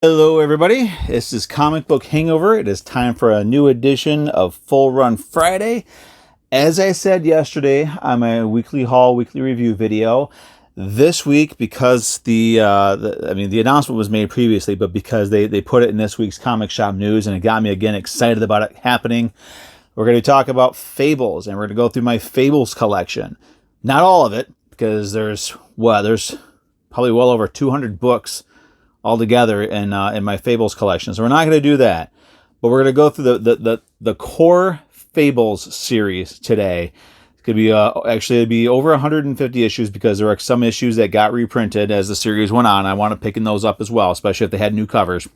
Hello everybody, this is Comic Book Hangover. It is time for a new edition of Full Run Friday. As I said yesterday on my weekly haul, weekly review video, this week, because the announcement was made previously, but because they put it in this week's Comic Shop News and it got me again excited about it happening, we're going to talk about Fables, and we're going to go through my Fables collection. Not all of it, because there's probably well over 200 books altogether in my Fables collection. So we're not going to do that, but we're going to go through the core Fables series today. It could be it'd be over 150 issues because there are some issues that got reprinted as the series went on. I want to picking those up as well, especially if they had new covers.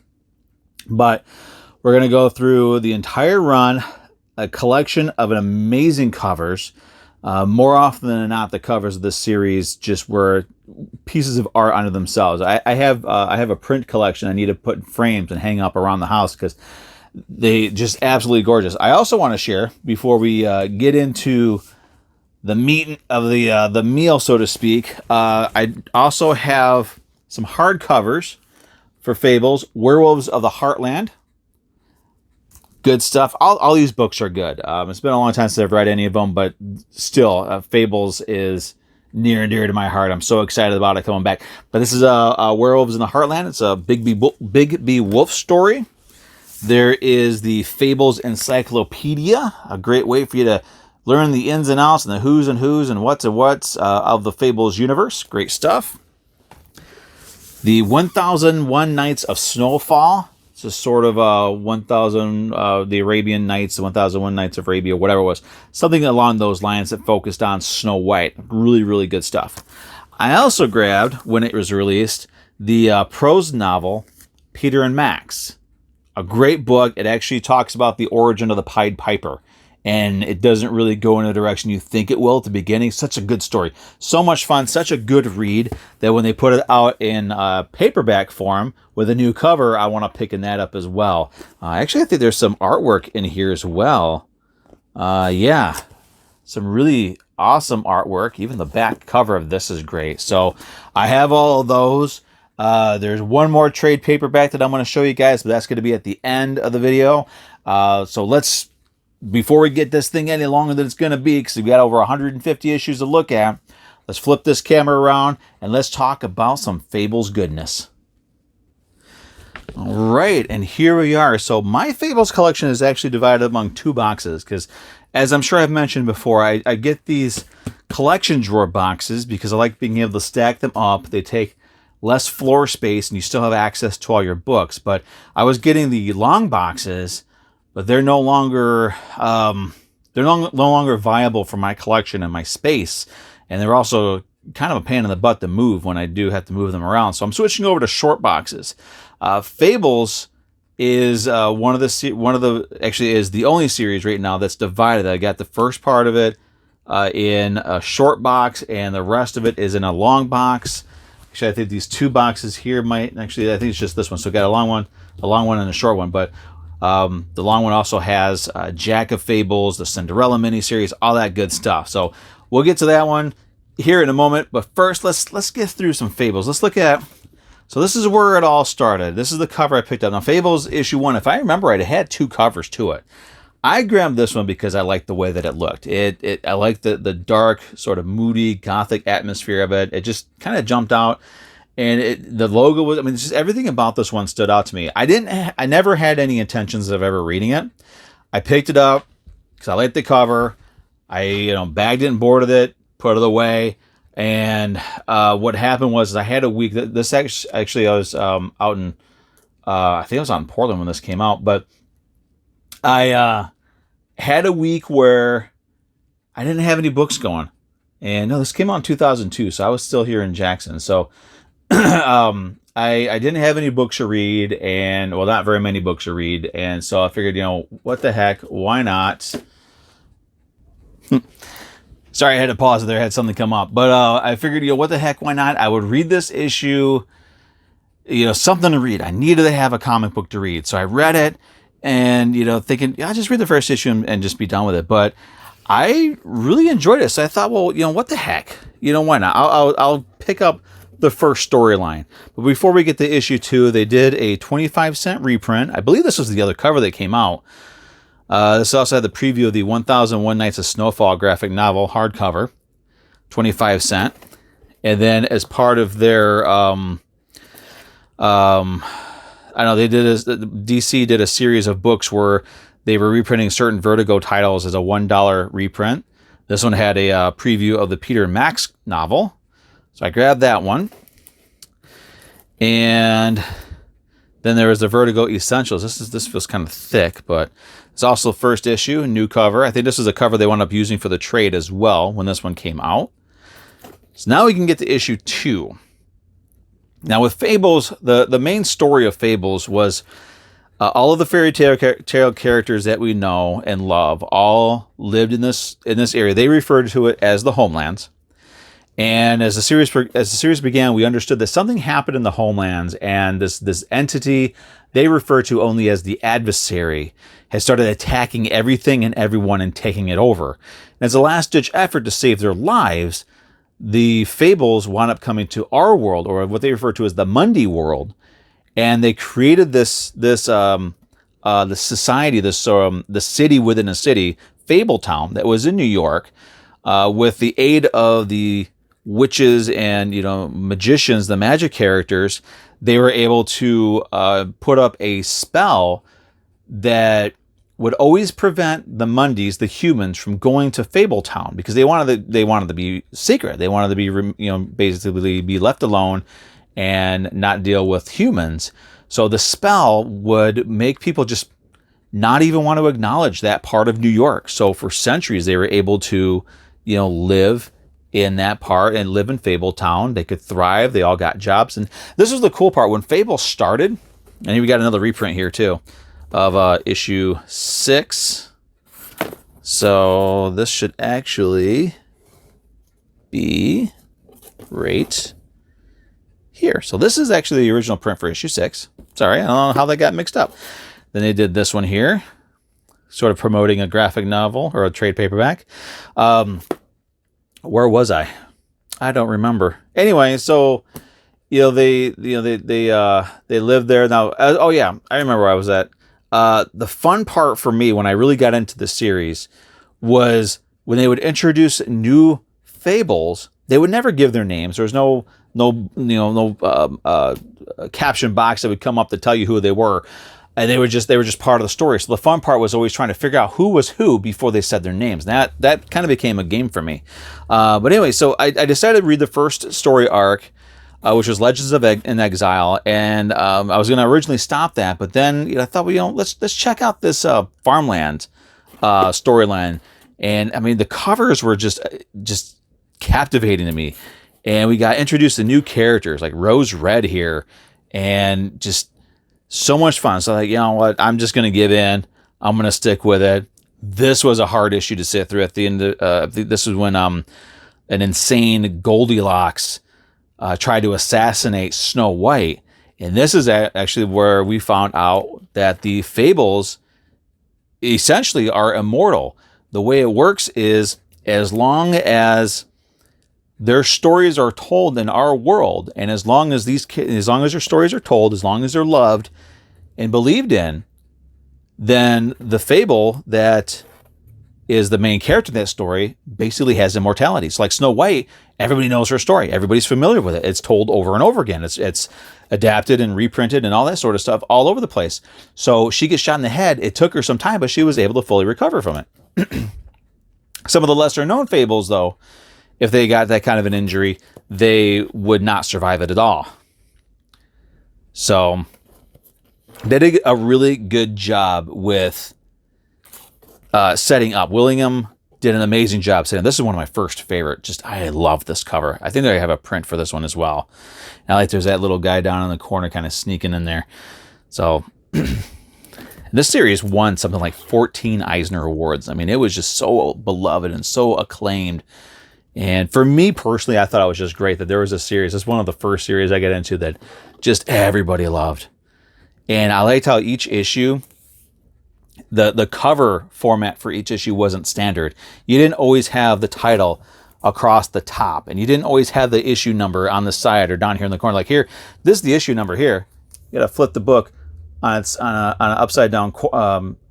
But we're going to go through the entire run, a collection of amazing covers. More often than not, the covers of this series just were pieces of art unto themselves. I have a print collection I need to put in frames and hang up around the house because they just absolutely gorgeous. I also want to share, before we get into the meat of the meal, so to speak, I also have some hardcovers for Fables, Werewolves of the Heartland. Good stuff. All these books are good. It's been a long time since I've read any of them, but still, Fables is near and dear to my heart. I'm so excited about it coming back. But this is Werewolves in the Heartland. It's a Big B Wolf story. There is the Fables Encyclopedia, a great way for you to learn the ins and outs and the who's and what's of the Fables universe. Great stuff. The 1001 Nights of Snowfall. It's a sort of 1,000, the Arabian Nights, the 1001 Nights of Arabia, whatever it was. Something along those lines that focused on Snow White. Really, really good stuff. I also grabbed, when it was released, the prose novel, Peter and Max. A great book. It actually talks about the origin of the Pied Piper. And it doesn't really go in a direction you think it will at the beginning. Such a good story. So much fun. Such a good read that when they put it out in paperback form with a new cover, I want to pick that up as well. Actually, I think there's some artwork in here as well. Yeah. Some really awesome artwork. Even the back cover of this is great. So I have all of those. There's one more trade paperback that I'm going to show you guys, but that's going to be at the end of the video. So before we get this thing any longer than it's going to be, because we've got over 150 issues to look at, let's flip this camera around and let's talk about some Fables goodness. All right, and here we are. So my Fables collection is actually divided among two boxes because, as I'm sure I've mentioned before, I get these collection drawer boxes because I like being able to stack them up. They take less floor space and you still have access to all your books. But I was getting the long boxes, but they're no longer no longer viable for my collection and my space, and they're also kind of a pain in the butt to move when I do have to move them around. So I'm switching over to short boxes. Fables is actually is the only series right now that's divided. I got the first part of it in a short box, and the rest of it is in a long box. Actually, I think these two boxes here I think it's just this one. So I got a long one and a short one, but the long one also has Jack of Fables, the Cinderella miniseries, all that good stuff. So we'll get to that one here in a moment. But first, let's get through some Fables. Let's look at. So this is where it all started. This is the cover I picked up. Now, Fables issue 1, if I remember right, it had two covers to it. I grabbed this one because I liked the way that it looked. I liked the dark, sort of moody, gothic atmosphere of it. It just kind of jumped out. And the logo was, just everything about this one stood out to me. I never had any intentions of ever reading it. I picked it up because I liked the cover. I, bagged it and boarded it, put it away. And what happened was I had a week. This actually I was out in, I think I was out in Portland when this came out. But I had a week where I didn't have any books going. And no, this came out in 2002, so I was still here in Jackson. So I didn't have any books to read, and not very many books to read, and so I figured, what the heck, why not? Sorry, I had to pause there. I had something come up, but I figured, what the heck, why not? I would read this issue, something to read. I needed to have a comic book to read, so I read it, and thinking, I'll just read the first issue and just be done with it. But I really enjoyed it, so I thought, what the heck, why not? I'll pick up the first storyline. But before we get to issue 2, they did a 25-cent reprint. I believe this was the other cover that came out. This also had the preview of the 1001 Nights of Snowfall graphic novel hardcover, 25 cent. And then as part of their, I know they did DC did a series of books where they were reprinting certain Vertigo titles as a $1 reprint. This one had a preview of the Peter Max novel. So I grabbed that one. And then there was the Vertigo Essentials. This feels kind of thick, but it's also first issue, new cover. I think this is a cover they wound up using for the trade as well when this one came out. So now we can get to issue 2. Now with Fables, the main story of Fables was all of the fairy tale characters that we know and love all lived in this area. They referred to it as the Homelands. And as the series began, we understood that something happened in the Homelands, and this entity they refer to only as the Adversary has started attacking everything and everyone and taking it over. And as a last-ditch effort to save their lives, the Fables wound up coming to our world, or what they refer to as the Mundi world, and they created this society, the city within a city, Fabletown, that was in New York, with the aid of the witches and magicians, the magic characters. They were able to put up a spell that would always prevent the Mundis, the humans, from going to Fabletown, because they wanted to be secret. They wanted to be basically be left alone and not deal with humans. So the spell would make people just not even want to acknowledge that part of New York. So for centuries they were able to live in that part and live in Fabletown. They could thrive. They all got jobs. And this was the cool part. When Fable started, and we got another reprint here too of issue 6. So this should actually be right here. So this is actually the original print for issue 6. Sorry, I don't know how that got mixed up. Then they did this one here, sort of promoting a graphic novel or a trade paperback. Where was I? I don't remember. Anyway, so they lived there. Now, oh yeah, I remember where I was at. The fun part for me when I really got into the series was when they would introduce new Fables. They would never give their names. There was no caption box that would come up to tell you who they were. And they were just part of the story. So the fun part was always trying to figure out who was who before they said their names. And that kind of became a game for me. But anyway, so I decided to read the first story arc, which was Legends of in Exile, and I was going to originally stop that, but then I thought, let's check out this farmland storyline. And I mean, the covers were just captivating to me. And we got introduced to new characters like Rose Red here, and just so much fun. So like, you know what? I'm just going to give in. I'm going to stick with it. This was a hard issue to sit through at the end. This was when an insane Goldilocks tried to assassinate Snow White. And this is actually where we found out that the Fables essentially are immortal. The way it works is, as long as their stories are told in our world, and as long as their stories are told, as long as they're loved and believed in, then the Fable that is the main character in that story basically has immortality. So like Snow White, everybody knows her story. Everybody's familiar with it. It's told over and over again. It's adapted and reprinted and all that sort of stuff all over the place. So she gets shot in the head. It took her some time, but she was able to fully recover from it. Some of the lesser known Fables, though, if they got that kind of an injury, they would not survive it at all. So they did a really good job with setting up. Willingham did an amazing job setting. This is one of my first favorite. I love this cover. I think they have a print for this one as well. And I like there's that little guy down in the corner kind of sneaking in there. So this series won something like 14 Eisner Awards. I mean, it was just so beloved and so acclaimed. And for me personally, I thought it was just great that there was a series. It's one of the first series I got into that just everybody loved. And I liked how each issue, the cover format for each issue wasn't standard. You didn't always have the title across the top, and you didn't always have the issue number on the side or down here in the corner. Like here, this is the issue number here. You got to flip the book on an upside down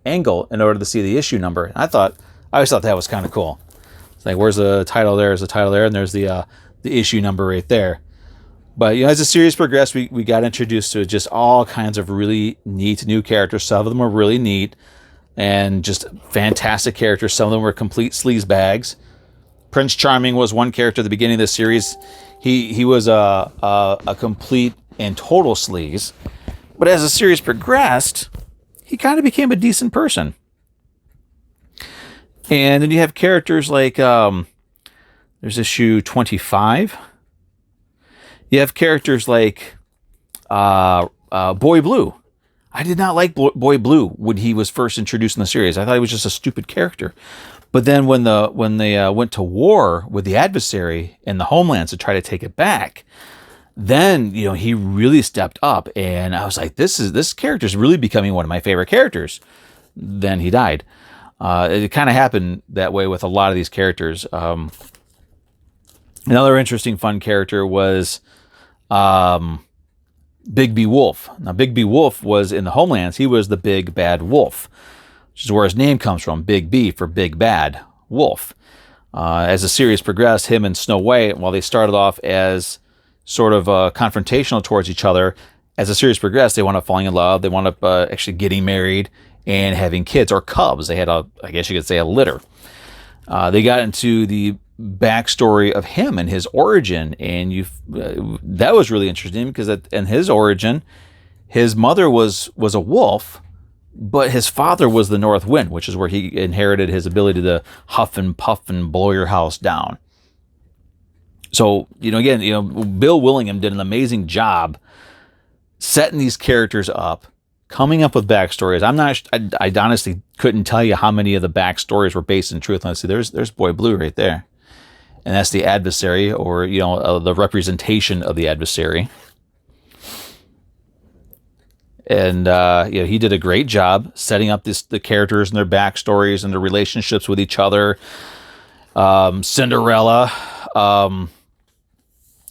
angle in order to see the issue number. And I always thought that was kind of cool. It's like, where's the title? There's the title there, and there's the issue number right there. But as the series progressed, we got introduced to just all kinds of really neat new characters. Some of them were really neat and just fantastic characters. Some of them were complete sleazebags. Prince Charming was one character at the beginning of this series. He was a complete and total sleaze. But as the series progressed, he kind of became a decent person. And then you have characters like, there's issue 25. You have characters like Boy Blue. I did not like Boy Blue when he was first introduced in the series. I thought he was just a stupid character. But then when they went to war with the adversary in the homelands to try to take it back, then he really stepped up, and I was like, this character is really becoming one of my favorite characters. Then he died. It kind of happened that way with a lot of these characters. Another interesting, fun character was Big B Wolf. Now, Big B Wolf was in the homelands. He was the big bad wolf, which is where his name comes from, Big B for big bad wolf. As the series progressed, him and Snow White, while they started off as sort of confrontational towards each other, as the series progressed, they wound up falling in love. They wound up actually getting married and having kids, or cubs. They had I guess you could say, a litter. They got into the backstory of him and his origin, and that was really interesting because in his origin, his mother was a wolf, but his father was the North Wind, which is where he inherited his ability to huff and puff and blow your house down. So, again, Bill Willingham did an amazing job setting these characters up, coming up with backstories. I honestly couldn't tell you how many of the backstories were based in truth. Let's see, there's Boy Blue right there. And that's the adversary, or, the representation of the adversary. And, he did a great job setting up the characters and their backstories and their relationships with each other. Cinderella,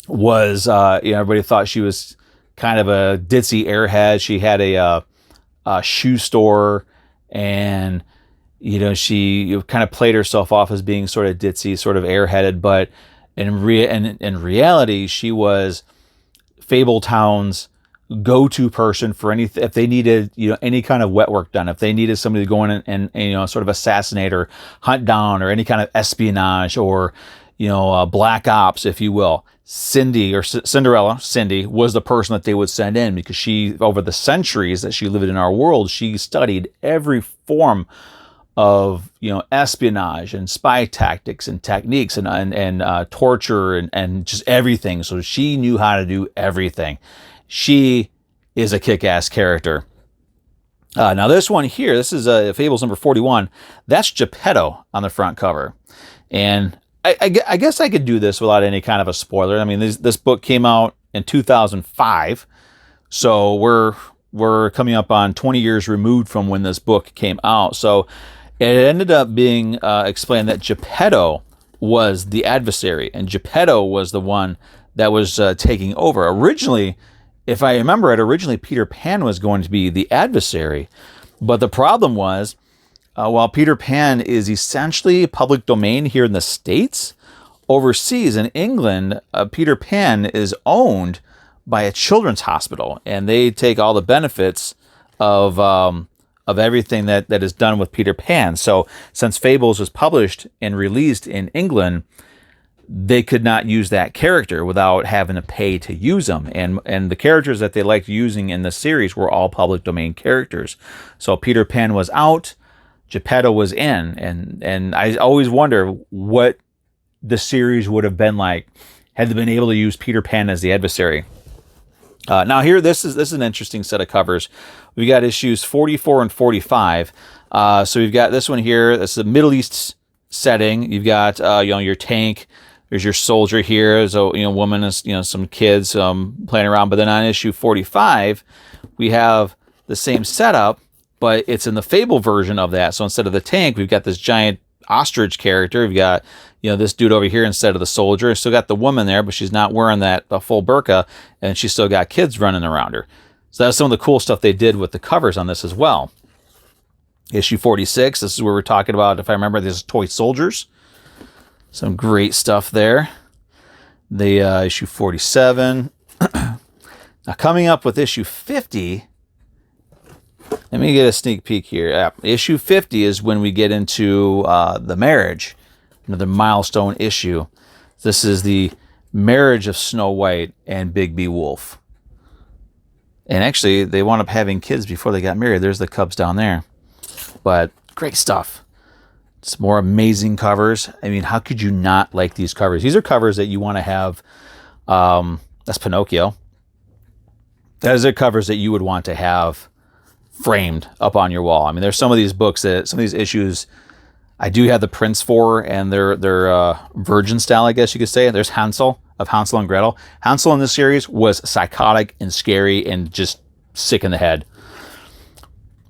was, everybody thought she was kind of a ditzy airhead. She had a shoe store, and, she kind of played herself off as being sort of ditzy, sort of airheaded, but in reality, she was Fabletown's go-to person for if they needed, any kind of wet work done, if they needed somebody to go in and sort of assassinate or hunt down, or any kind of espionage, or, black ops, if you will. Cinderella, Cindy, was the person that they would send in, because she, over the centuries that she lived in our world, she studied every form of, espionage and spy tactics and techniques and torture and just everything. So she knew how to do everything. She is a kick-ass character. Now this one here, this is Fables number 41. That's Geppetto on the front cover. And I guess I could do this without any kind of a spoiler. I mean, this book came out in 2005, so we're coming up on 20 years removed from when this book came out. So it ended up being explained that Geppetto was the adversary, and Geppetto was the one that was taking over. Originally, if I remember it, Peter Pan was going to be the adversary, but the problem was, while Peter Pan is essentially public domain here in the States, overseas in England, Peter Pan is owned by a children's hospital, and they take all the benefits of everything that is done with Peter Pan. So since Fables was published and released in England, they could not use that character without having to pay to use them. And the characters that they liked using in the series were all public domain characters. So Peter Pan was out, Geppetto was in, and I always wonder what the series would have been like had they been able to use Peter Pan as the adversary. Now here, this is an interesting set of covers. We got issues 44 and 45. So we've got this one here. That's the Middle East setting. You've got your tank. There's your soldier here. There's a woman, some kids playing around. But then on issue 45, we have the same setup, but it's in the Fable version of that. So instead of the tank, we've got this giant ostrich character. You've got, this dude over here instead of the soldier. Still got the woman there, but she's not wearing that full burqa, and she's still got kids running around her. So that's some of the cool stuff they did with the covers on this as well. Issue 46, this is where we're talking about, if I remember, this is Toy Soldiers. Some great stuff there. The issue 47. Now coming up with issue 50, let me get a sneak peek here. Issue 50 is when we get into the marriage, another milestone issue. This is the marriage of Snow White and Big Wolf. And actually, they wound up having kids before they got married. There's the cubs down there. But great stuff. It's more amazing covers. I mean, how could you not like these covers? These are covers that you want to have. That's Pinocchio. Those are covers that you would want to have framed up on your wall. I mean, there's some of these books that, some of these issues, I do have the prints for, and they're virgin style, I guess you could say. There's Hansel, of Hansel and Gretel. Hansel in this series was psychotic and scary and just sick in the head.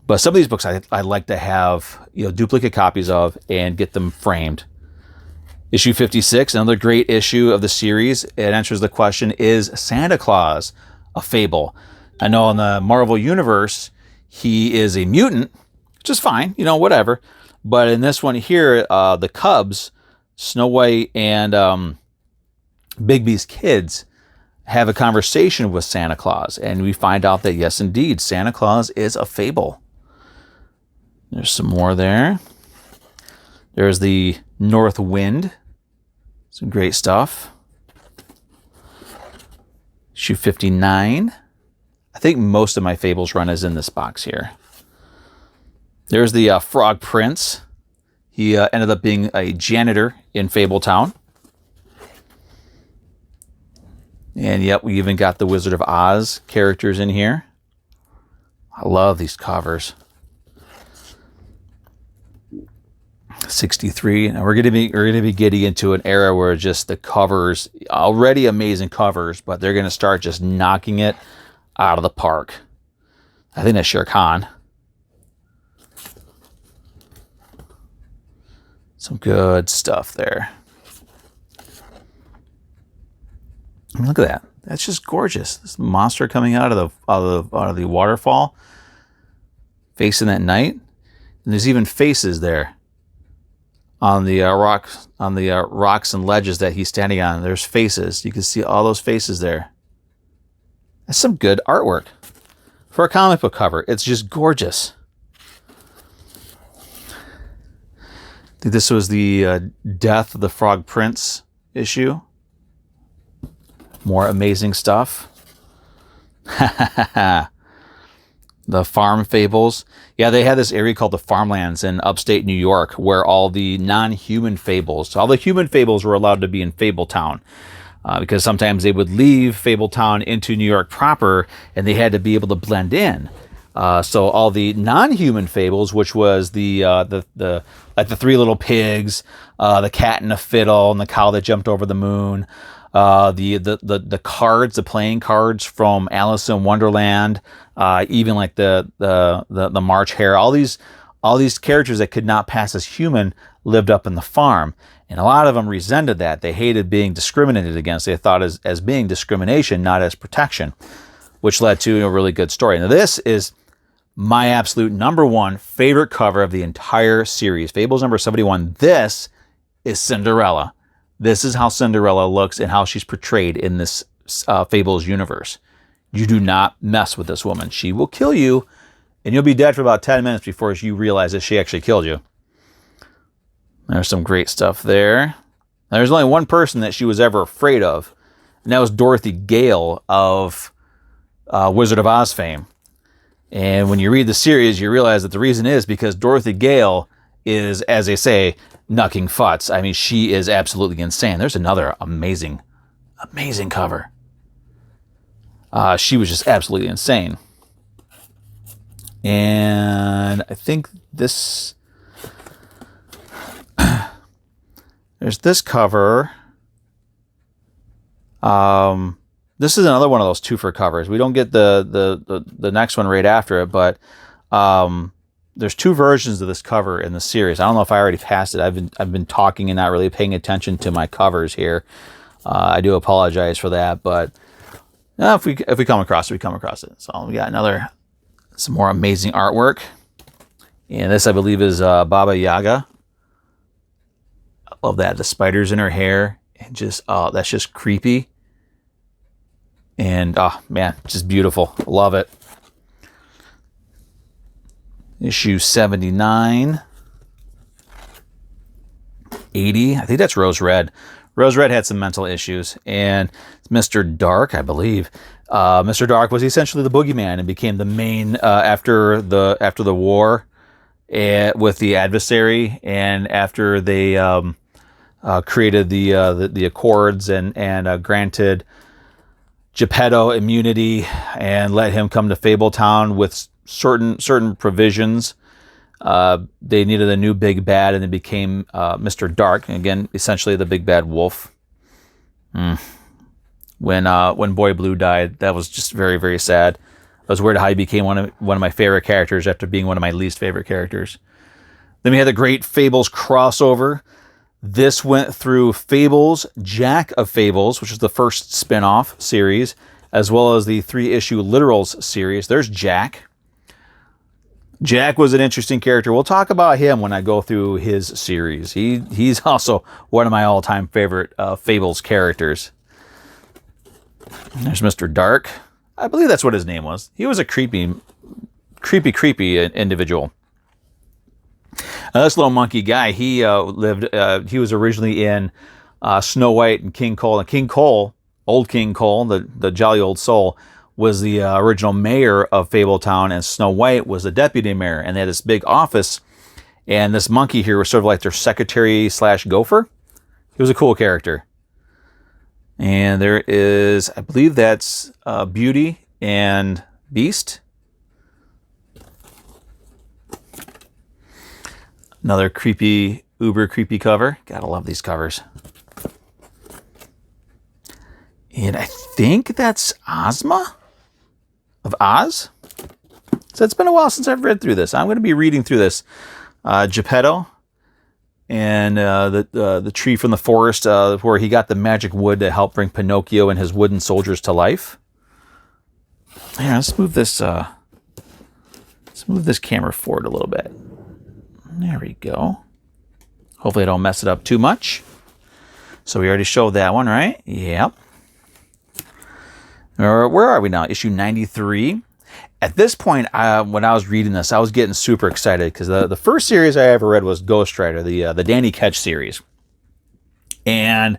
But some of these books I like to have, duplicate copies of and get them framed. Issue 56, another great issue of the series. It answers the question, is Santa Claus a fable? I know in the Marvel Universe, he is a mutant, which is fine, whatever. But in this one here, the cubs, Snow White and Bigby's kids, have a conversation with Santa Claus. And we find out that, yes, indeed, Santa Claus is a fable. There's some more there. There's the North Wind. Some great stuff. Issue 59. I think most of my Fables run is in this box here. There's the Frog Prince. He ended up being a janitor in Fabletown. And yep, we even got the Wizard of Oz characters in here. I love these covers. 63. And we're gonna be getting into an era where just the covers, already amazing covers, but they're gonna start just knocking it out of the park. I think that's Shere Khan. Some good stuff there. I mean, look at that. That's just gorgeous. This monster coming out of the waterfall, facing that knight, and there's even faces there on the rocks and ledges that he's standing on. There's faces. You can see all those faces there. That's some good artwork for a comic book cover. It's just gorgeous. I think this was the Death of the Frog Prince issue. More amazing stuff. The Farm Fables. Yeah, they had this area called the Farmlands in upstate New York where all the non-human fables, all the human fables were allowed to be in Fabletown. Because sometimes they would leave Fabletown into New York proper and they had to be able to blend in. So all the non-human fables, which was the three little pigs, the cat and the fiddle, and the cow that jumped over the moon, the cards, the playing cards from Alice in Wonderland, even like the March Hare, all these characters that could not pass as human lived up in the farm. And a lot of them resented that. They hated being discriminated against. They thought as being discrimination, not as protection, which led to a really good story. Now this is my absolute number one favorite cover of the entire series. Fables number 71. This is Cinderella. This is how Cinderella looks and how she's portrayed in this Fables universe. You do not mess with this woman. She will kill you, and you'll be dead for about 10 minutes before you realize that she actually killed you. There's some great stuff there. Now, there's only one person that she was ever afraid of, and that was Dorothy Gale of Wizard of Oz fame. And when you read the series, you realize that the reason is because Dorothy Gale is, as they say, knucking futz. I mean, she is absolutely insane. There's another amazing cover. She was just absolutely insane. And I think this... There's this cover. This is another one of those twofer covers. We don't get the next one right after it, but there's two versions of this cover in the series. I don't know if I already passed it. I've been talking and not really paying attention to my covers here. I do apologize for that, but if we come across it, we come across it. So we got some more amazing artwork. And this, I believe, is Baba Yaga. I love that. The spiders in her hair. And just, that's just creepy. And, oh, man, just beautiful. Love it. Issue 79. 80. I think that's Rose Red. Rose Red had some mental issues. And Mr. Dark, I believe. Mr. Dark was essentially the boogeyman and became the main, after the war with the adversary, and after they created the Accords and granted Geppetto immunity and let him come to Fabletown with certain provisions. They needed a new big bad, and it became Mr. Dark, and again, essentially the big bad wolf. When Boy Blue died, that was just very, very sad. I was worried how he became one of my favorite characters after being one of my least favorite characters. Then we had the great Fables crossover. This went through Fables, Jack of Fables, which is the first spin-off series, as well as the 3-issue Literals series. There's Jack. Jack was an interesting character. We'll talk about him when I go through his series. He's also one of my all-time favorite Fables characters. There's Mr. Dark. I believe that's what his name was. He was a creepy individual. This little monkey guy, he was originally in Snow White and King Cole. And King Cole, old King Cole, the jolly old soul, was the original mayor of Fabletown, and Snow White was the deputy mayor. And they had this big office, and this monkey here was sort of like their secretary / gopher. He was a cool character. And there is, I believe that's Beauty and Beast. Another creepy, uber creepy cover. Gotta love these covers. And I think that's Ozma of Oz. So it's been a while since I've read through this. I'm going to be reading through this. Geppetto and the tree from the forest where he got the magic wood to help bring Pinocchio and his wooden soldiers to life. Yeah, let's move this camera forward a little bit. There we go. Hopefully I don't mess it up too much. So we already showed that one, right? Yep. Where are we now? Issue 93. At this point, when I was reading this, I was getting super excited because the first series I ever read was Ghost Rider, the Danny Ketch series. And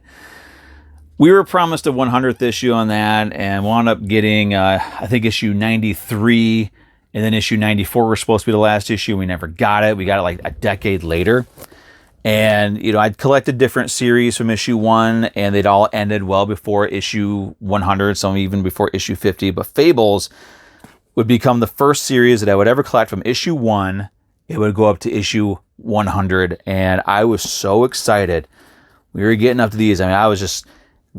we were promised a 100th issue on that, and wound up getting, I think, issue 93, and then issue 94 was supposed to be the last issue. We never got it. We got it like a decade later. And, I'd collected different series from issue 1, and they'd all ended well before issue 100, some even before issue 50. But Fables would become the first series that I would ever collect from issue 1. It would go up to issue 100, and I was so excited. We were getting up to these. I mean, I was just,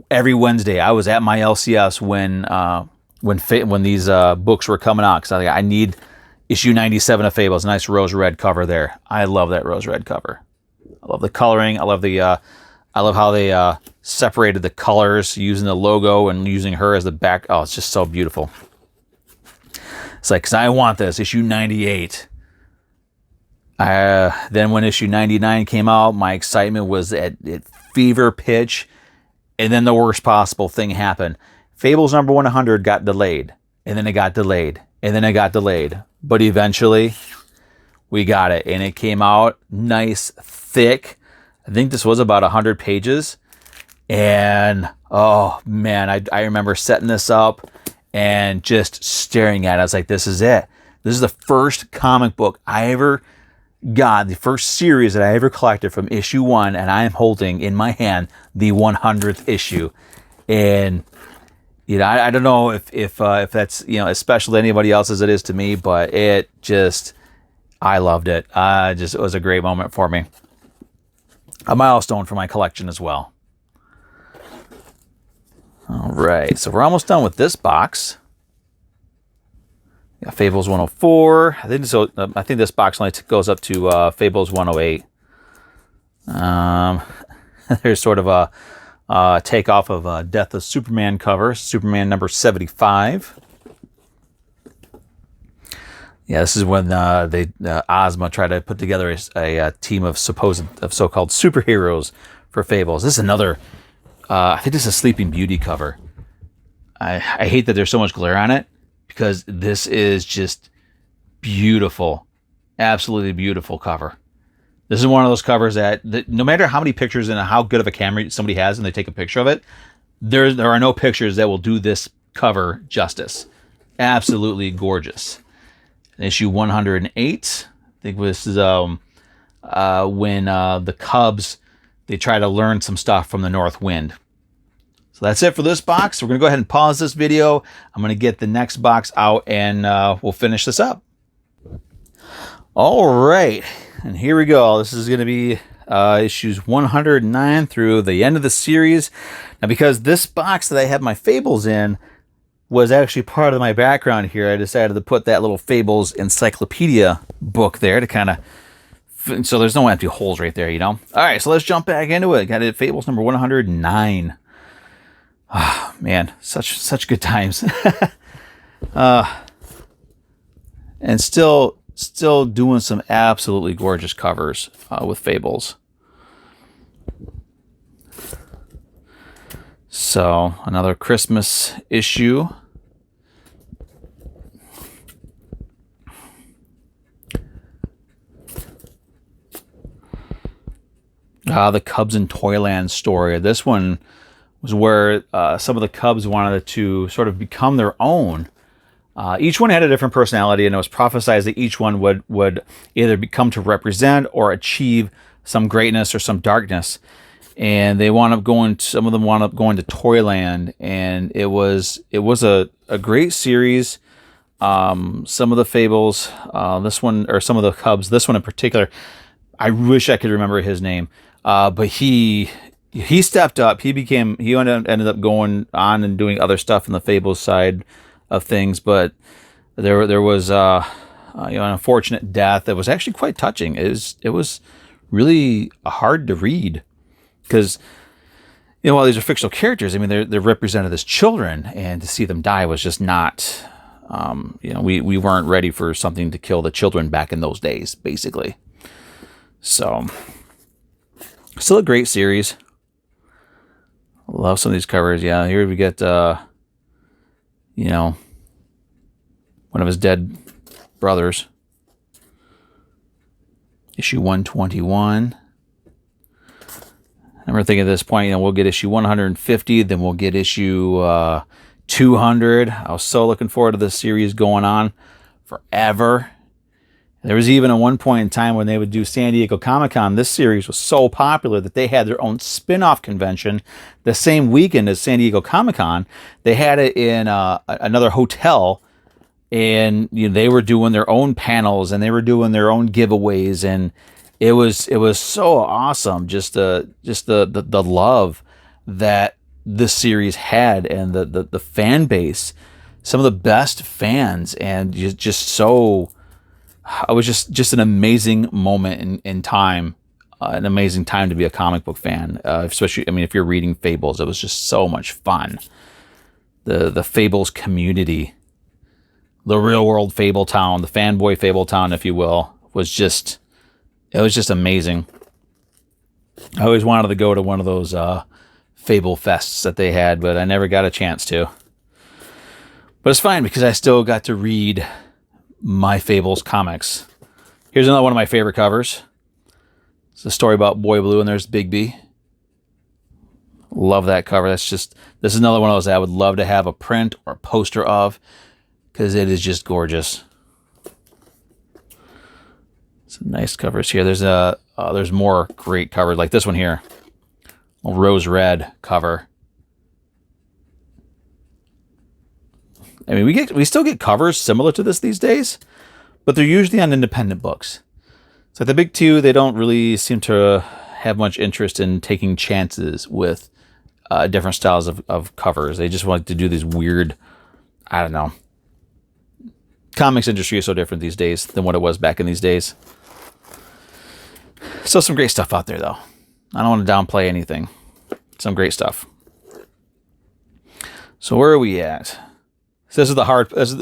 every Wednesday, I was at my LCS when these books were coming out, because I need issue 97 of Fables. Nice rose red cover there. I love that rose red cover. I love the coloring. I love how they separated the colors using the logo and using her as the back. Oh, it's just so beautiful. It's like, because I want this, issue 98. Then when issue 99 came out, my excitement was at fever pitch. And then the worst possible thing happened. Fables number 100 got delayed. And then it got delayed. And then it got delayed. But eventually, we got it. And it came out nice, thick. I think this was about 100 pages. And, oh, man, I remember setting this up and just staring at it. I was like, this is it. This is the first comic book I ever got, the first series that I ever collected from issue 1, and I am holding in my hand the 100th issue. And, I don't know if that's, as special to anybody else as it is to me, but I loved it. It was a great moment for me. A milestone for my collection as well. All right, so we're almost done with this box. Got Fables 104. I think this box only goes up to Fables 108. There's sort of a takeoff of Death of Superman cover, Superman number 75. Yeah, this is when Ozma tried to put together a team of so-called superheroes for Fables. This is another. I think this is a Sleeping Beauty cover. I hate that there's so much glare on it because this is just beautiful, absolutely beautiful cover. This is one of those covers that no matter how many pictures and how good of a camera somebody has and they take a picture of it, there are no pictures that will do this cover justice. Absolutely gorgeous. Issue 108. I think this is when the Cubs, they try to learn some stuff from the North Wind. So that's it for this box. We're going to go ahead and pause this video. I'm going to get the next box out and we'll finish this up. All right. And here we go. This is going to be issues 109 through the end of the series. Now, because this box that I have my Fables in was actually part of my background here, I decided to put that little Fables encyclopedia book there to kind of, so there's no empty holes right there, you know? All right, so let's jump back into it. Got it, Fables number 109. Oh, man, such good times. And still doing some absolutely gorgeous covers with Fables. So, another Christmas issue. The Cubs in Toyland story. This one was where some of the Cubs wanted to sort of become their own. Each one had a different personality, and it was prophesied that each one would either become to represent or achieve some greatness or some darkness. And they wound up going. Some of them wound up going to Toyland, and it was a great series. Some of the Fables, this one, or some of the Cubs, this one in particular, I wish I could remember his name. But he stepped up. He ended up going on and doing other stuff in the Fables side of things. But there was an unfortunate death that was actually quite touching. It was really hard to read because, you know, while these are fictional characters, I mean they're represented as children, and to see them die was just not. We weren't ready for something to kill the children back in those days, basically. So. Still a great series. Love some of these covers. Yeah, here we get, one of his dead brothers. Issue 121. I remember thinking at this point, we'll get issue 150, then we'll get issue 200. I was so looking forward to this series going on forever. There was even at one point in time when they would do San Diego Comic-Con, this series was so popular that they had their own spin-off convention the same weekend as San Diego Comic-Con. They had it in another hotel, and they were doing their own panels, and they were doing their own giveaways, and it was so awesome, just the love that this series had, and the fan base, some of the best fans, and just so. It was just an amazing moment in time, an amazing time to be a comic book fan. Especially, if you're reading Fables, it was just so much fun. The Fables community, the real world Fable Town, the fanboy Fable Town, if you will, was just amazing. I always wanted to go to one of those Fable fests that they had, but I never got a chance to. But it's fine because I still got to read my Fables comics. Here's another one of my favorite covers. It's a story about Boy Blue, and there's Bigby. Love that cover. This is another one of those that I would love to have a print or a poster of, because it is just gorgeous. Some nice covers here. There's more great covers like this one here, a rose red cover. We still get covers similar to this these days, but they're usually on independent books. So the big two, they don't really seem to have much interest in taking chances with different styles of covers. They just like to do these weird, I don't know, comics industry is so different these days than what it was back in these days. Still some great stuff out there, though. I don't want to downplay anything. Some great stuff. So where are we at? So this is the hard. This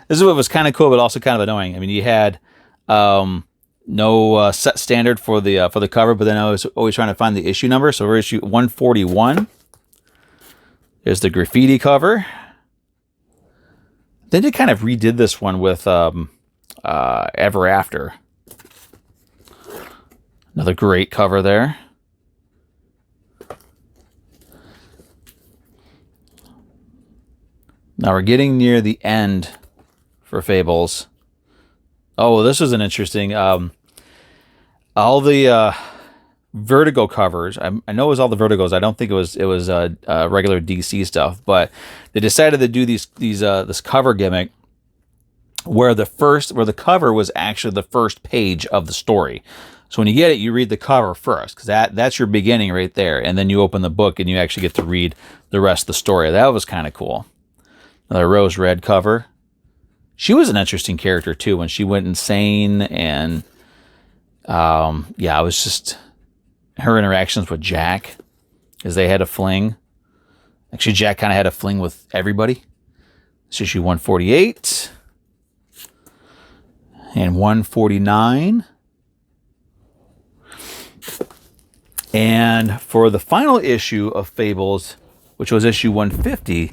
is what was kind of cool, but also kind of annoying. I mean, you had no set standard for the cover, but then I was always trying to find the issue number. So we're issue 141. There's the graffiti cover. Then they kind of redid this one with Ever After. Another great cover there. Now we're getting near the end for Fables. Oh, this was an interesting. All the Vertigo covers. I know it was all the Vertigos. I don't think it was regular DC stuff, but they decided to do this cover gimmick where the cover was actually the first page of the story. So when you get it, you read the cover first, because that's your beginning right there, and then you open the book and you actually get to read the rest of the story. That was kind of cool. Another rose red cover. She was an interesting character too when she went insane, and it was just her interactions with Jack, as they had a fling. Actually, Jack kind of had a fling with everybody. It's issue 148 and 149. And for the final issue of Fables, which was issue 150,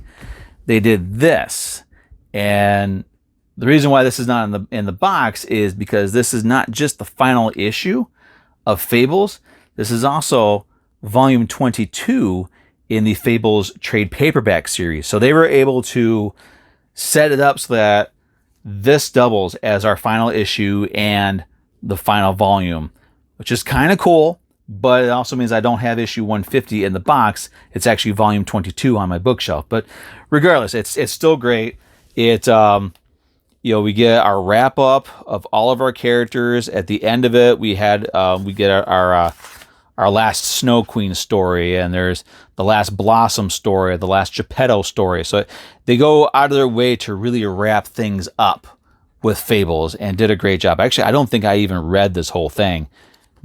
they did this. And the reason why this is not in the box is because this is not just the final issue of Fables. This is also volume 22 in the Fables trade paperback series. So they were able to set it up so that this doubles as our final issue and the final volume, which is kind of cool. But it also means I don't have issue 150 in the box. It's actually volume 22 on my bookshelf. But regardless, it's still great. It we get our wrap up of all of our characters. At the end of it, we get our last Snow Queen story, and there's the last Blossom story, the last Geppetto story. So they go out of their way to really wrap things up with Fables, and did a great job. Actually, I don't think I even read this whole thing,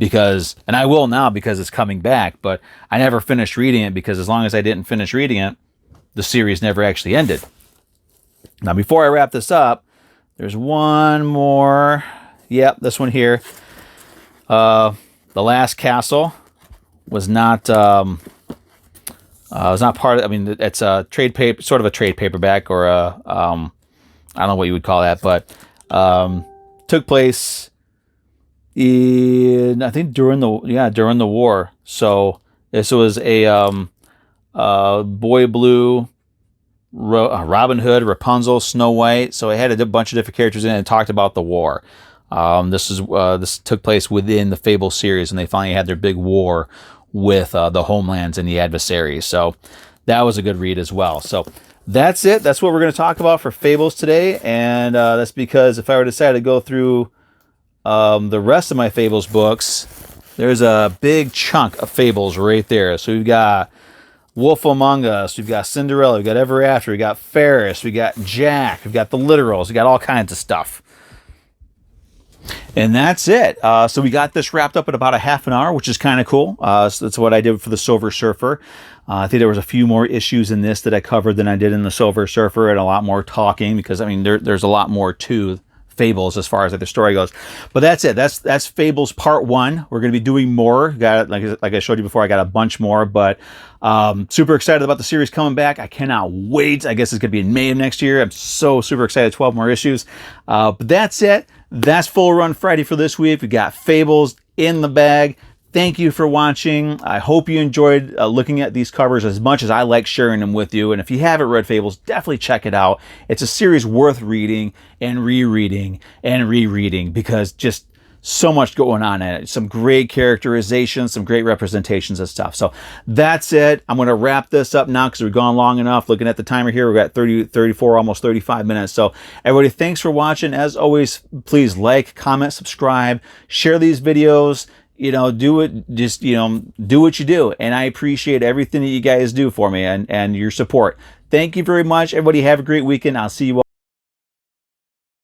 and I will now because it's coming back, but I never finished reading it because as long as I didn't finish reading it, the series never actually ended. Now, before I wrap this up, there's one more. Yep, this one here. The Last Castle was not part of. I mean, it's a trade paper, sort of a trade paperback, or I don't know what you would call that, but took place I think during the war. So this was a Boy Blue, Robin Hood, Rapunzel, Snow White. So it had a bunch of different characters in it and talked about the war. This took place within the Fable series, and they finally had their big war with the homelands and the adversaries. So that was a good read as well. So that's it. That's what we're going to talk about for Fables today, and that's because if I were to decide to go through the rest of my Fables books, there's a big chunk of Fables right there. So we've got Wolf Among Us, we've got Cinderella, we've got Ever After, we got Ferris, we got Jack, we've got the Literals, we got all kinds of stuff. And that's it. So we got this wrapped up in about a half an hour, which is kind of cool. So that's what I did for the Silver Surfer. I think there was a few more issues in this that I covered than I did in the Silver Surfer, and a lot more talking, because I mean there's a lot more to Fables as far as the story goes. But that's it. That's Fables Part 1. We're going to be doing more. Got like I showed you before, I got a bunch more, but super excited about the series coming back. I cannot wait. I guess it's going to be in May of next year. I'm so super excited. 12 more issues. But that's it. That's Full Run Friday for this week. We got Fables in the bag. Thank you for watching. I hope you enjoyed looking at these covers as much as I like sharing them with you. And if you haven't read Fables, definitely check it out. It's a series worth reading and rereading and rereading, because just so much going on in it. Some great characterizations, some great representations and stuff. So that's it. I'm going to wrap this up now because we've gone long enough. Looking at the timer here, we've got 34, almost 35 minutes. So everybody, thanks for watching. As always, please like, comment, subscribe, share these videos. Do what you do. And I appreciate everything that you guys do for me and your support. Thank you very much. Everybody have a great weekend. I'll see you all.